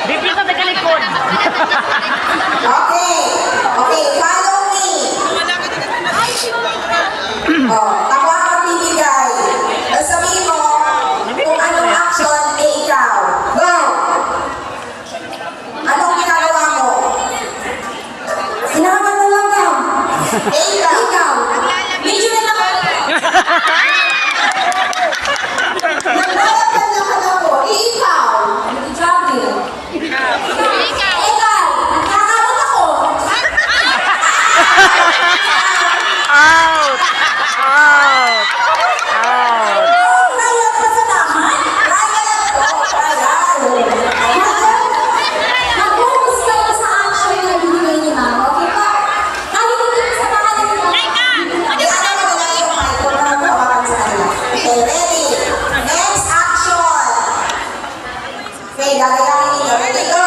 Bibito sa kalikod. Okay. Okay, follow me. Oh, ako ang magbibigay. Sabihin mo kung anong action ay ikaw. Go! Anong ginagawa mo? Sinahaman mo lang ka. Ikaw. Ikaw. Medyo na lang. Naglalakad ako. Ikaw. Jogging. Ikaw. Nakakamot ako. Out! Out! Out! Ryan pa sa naman. Ryan. Mag-focus kayo sa action na binigay ni Mama, okay pa? Kahit hindi sa pangalan ni Mama. Okay, ready? Next action. Okay, gagayahin ninyo. Ready, go.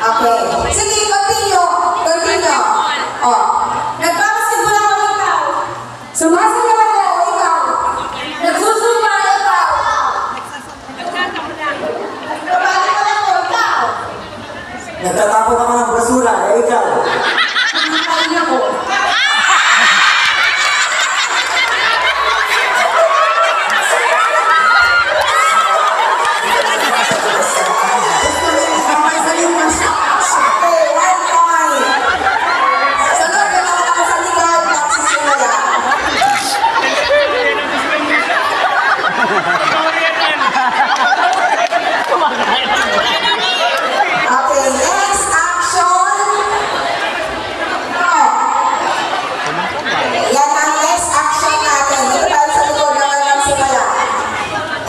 Okay. Sige, continue. Continue. Oh. Nagbabasketball ako ikaw. Sumasayaw ako ikaw. Nagsusumba ikaw. Nagbabasketball ako ikaw. Nagtatapon ako ng basura, ikaw. Nakakain ako. Okay, 1 point. Sunod na lang ako sa likod. Magsisimula. Okay, next action. Oh. Yan ang next action natin. Dito tayo sa likod naman magsimula.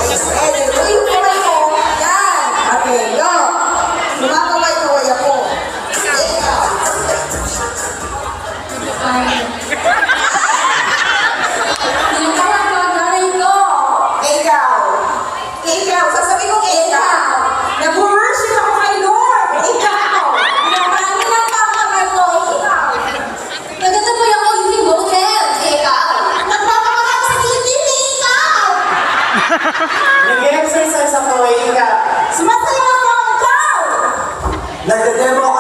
Yes, Eddie. Uy, kamay mo. Yan. Okay, go. Sumakaway-kaway ako. Ikaw. Yung kaya ko, nanay ko. Ikaw. Ikaw. Sasabi kong ikaw. Nag-worship ako kay Lord. Ikaw. Marami lang pamagal ko, ikaw. Nagtatapoy ako hindi hotel, ikaw. Nagpapakakat sa kilid, ikaw. Nag-exercise ako, ikaw. Sumasayaw ako, ikaw. Nagdademo ako